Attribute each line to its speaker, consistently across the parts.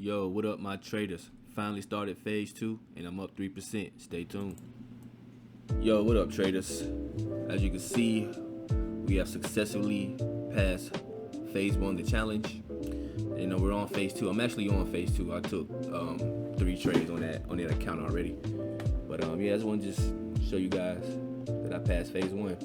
Speaker 1: Yo, what up, my traders? Finally started phase 2 and I'm up 3%. Stay tuned. Yo, what up, traders? As you can see, we have successfully passed phase 1, the challenge. And we're on phase 2. I'm actually on phase 2. I took 3 trades on that account already. But yeah, I just want to just show you guys that I passed phase 1.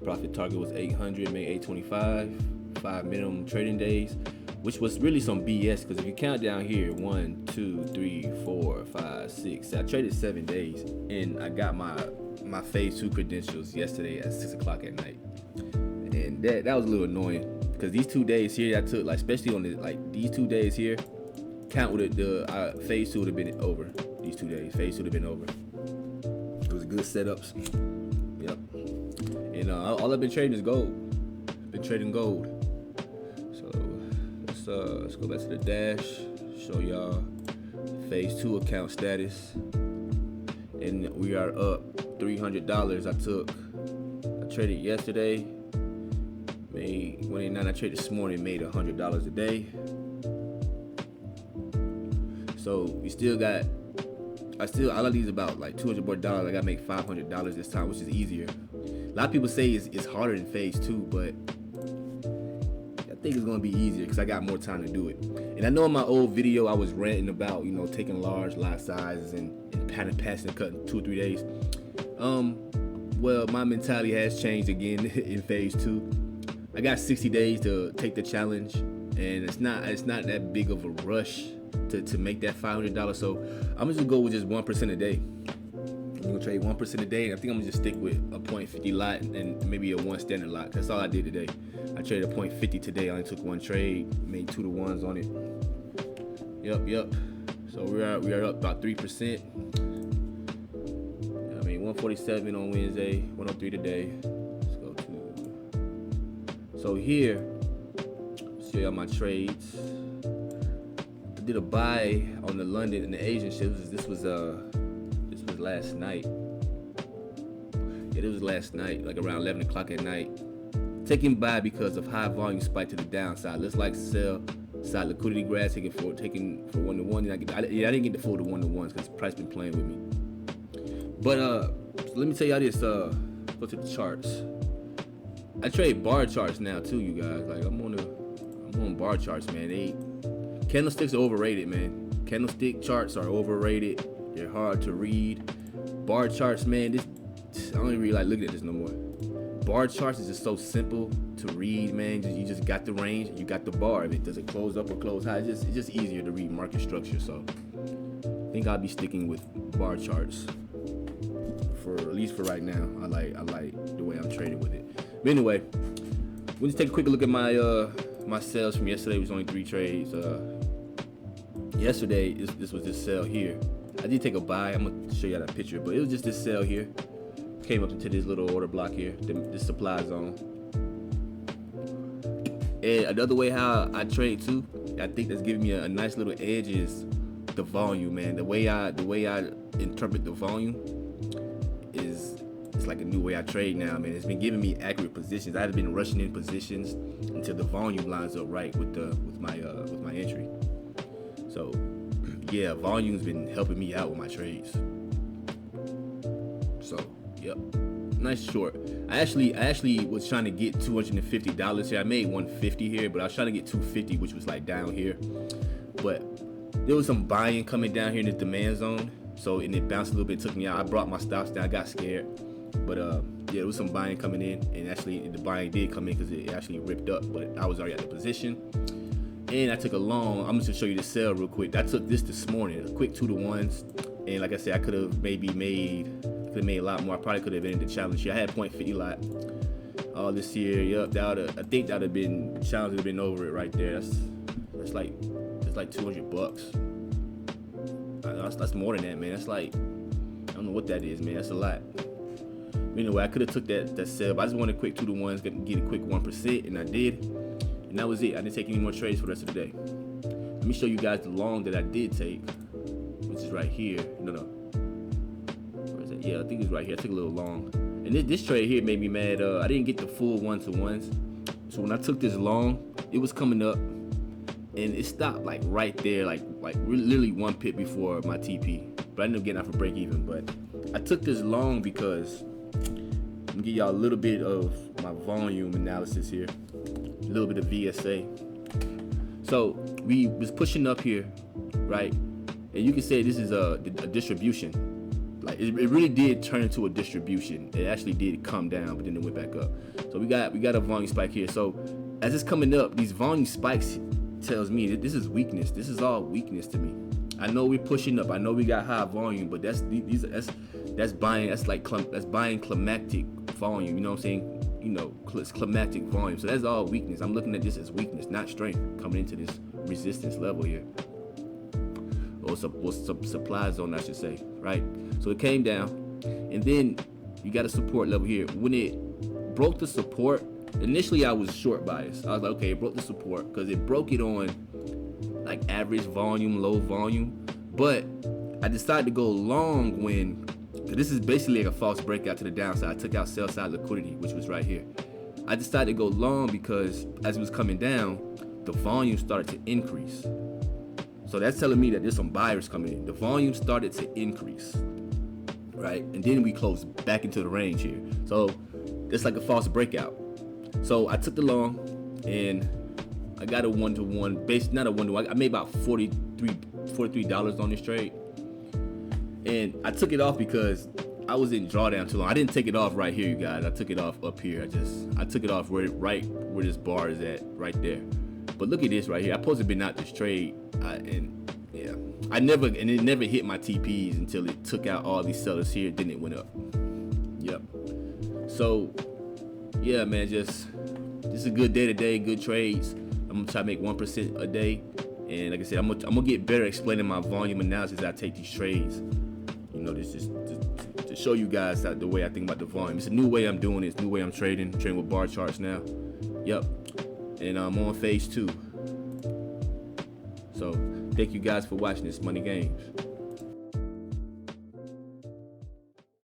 Speaker 1: Profit target was 800, made 825, 5 minimum trading days, which was really some BS, because if you count down here, 1, 2, 3, 4, 5, 6, I traded 7 days, and I got my phase 2 credentials yesterday at 6 o'clock at night, and that was a little annoying, because these 2 days here I took, like especially on these 2 days here, count with the phase 2 would have been over. These 2 days, phase 2 would have been over. It was good setups. Yep. And all I've been trading is gold. Been trading gold. So let's go back to the dash. Show y'all phase 2 account status. And we are up $300. I traded yesterday. Made 189. I traded this morning. Made $100 a day. So we still got. All of these about like $200 more. I gotta make $500 this time, which is easier. A lot of people say it's harder than phase 2, but I think it's gonna be easier because I got more time to do it. And I know in my old video I was ranting about taking large lot sizes and passing the cut in 2 or 3 days. Well, my mentality has changed again in phase 2. I got 60 days to take the challenge, and it's not that big of a rush to make that $500. So I'm just gonna go with just 1% a day. I'm gonna trade 1% a day, and I think I'm gonna just stick with a 0.50 lot and maybe a 1 standard lot. That's all I did today. I traded a 0.50 today. I only took 1 trade, made 2 to 1s on it. Yep. So we are up about 3%. I mean, 147 on Wednesday, 103 today. Let's go to. So here, show y'all my trades. I did a buy on the London and the Asian ships. This was last night. Yeah, it was last night, like around 11 o'clock at night. Taking buy because of high volume spike to the downside. Looks like sell side liquidity grabs, taking for 1-to-1. I didn't get the full to 1-to-1s because price been playing with me. But so let me tell y'all this. Go to the charts. I trade bar charts now too, you guys. Like I'm on bar charts, man. Candlesticks are overrated, man. Candlestick charts are overrated. They're hard to read. Bar charts, man. I don't even really like looking at this no more. Bar charts is just so simple to read, man. You just got the range, you got the bar. If it does it close up or close high, it's just easier to read market structure. So I think I'll be sticking with bar charts at least for right now. I like the way I'm trading with it. But anyway, we'll just take a quick look at my sales from yesterday. It was only 3 trades. Yesterday, this was this sell here. I did take a buy. I'm gonna show you that picture, but it was just this sell here. Came up into this little order block here, this supply zone. And another way how I trade too, I think that's giving me a nice little edge is the volume, man. The way I interpret the volume it's like a new way I trade now, man. It's been giving me accurate positions. I had been rushing in positions until the volume lines up right with my entry. So yeah, volume's been helping me out with my trades. So yep, nice short. I actually was trying to get $250 here. I made $150 here, but I was trying to get $250, which was like down here. But there was some buying coming down here in the demand zone. So and it bounced a little bit, took me out. I brought my stops down. I got scared. But yeah, there was some buying coming in, and actually the buying did come in because it actually ripped up. But I was already at the position. And I took a long. I'm just gonna show you the sell real quick. I took this morning, a quick 2-to-1s, and like I said, I could have made a lot more. I probably could have ended the challenge here. I had 0.50 lot all this year. Yep, I think that would have been the challenge. Would have been over it right there. That's like $200. That's more than that, man. That's like, I don't know what that is, man. That's a lot. Anyway, I could have took that sell, but I just wanted a quick 2-to-1s, get a quick 1%, and I did. And that was it. I didn't take any more trades for the rest of the day. Let me show you guys the long that I did take, which is right here. No. Where is that? Yeah, I think it's right here. I took a little long. And this trade here made me mad. I didn't get the full 1-to-1s. So when I took this long, it was coming up. and it stopped like right there, like literally 1 pip before my TP. But I ended up getting out for break even. But I took this long because I'm gonna give y'all a little bit of my volume analysis here, a little bit of VSA. So we was pushing up here, right? And you can say this is a distribution. Like it really did turn into a distribution. It actually did come down, but then it went back up. So we got a volume spike here. So as it's coming up, these volume spikes tells me that this is weakness. This is all weakness to me. I know we're pushing up. I know we got high volume, but that's buying. That's buying climactic volume. You know what I'm saying? You know, it's climactic volume. So that's all weakness. I'm looking at this as weakness, not strength, coming into this resistance level here, or supply zone, I should say, right? So it came down, and then you got a support level here. When it broke the support, initially I was short biased. I was like, okay, it broke the support because it broke it on like average volume, low volume. But I decided to go long when this is basically like a false breakout to the downside. I took out sell side liquidity, which was right here. I decided to go long because as it was coming down, the volume started to increase. So that's telling me that there's some buyers coming in. The volume started to increase, right? And then we closed back into the range here. So it's like a false breakout. So I took the long and I got a 1-to-1 base, not a 1-to-1. I made about $43 on this trade. And I took it off because I was in drawdown too long. I didn't take it off right here, you guys. I took it off up here. I took it off right where this bar is at, right there. But look at this right here. I supposed to been out this trade, and it never hit my TPs until it took out all these sellers here. Then it went up. Yep. So yeah, man, just a good day today, good trades. I'm gonna try to make 1% a day, and like I said, I'm gonna get better explaining my volume analysis as I take these trades. You know, this is to show you guys the way I think about the volume. It's a new way I'm doing it. It's a new way I'm trading with bar charts now. Yep. And I'm on phase 2. So thank you guys for watching this Money Games.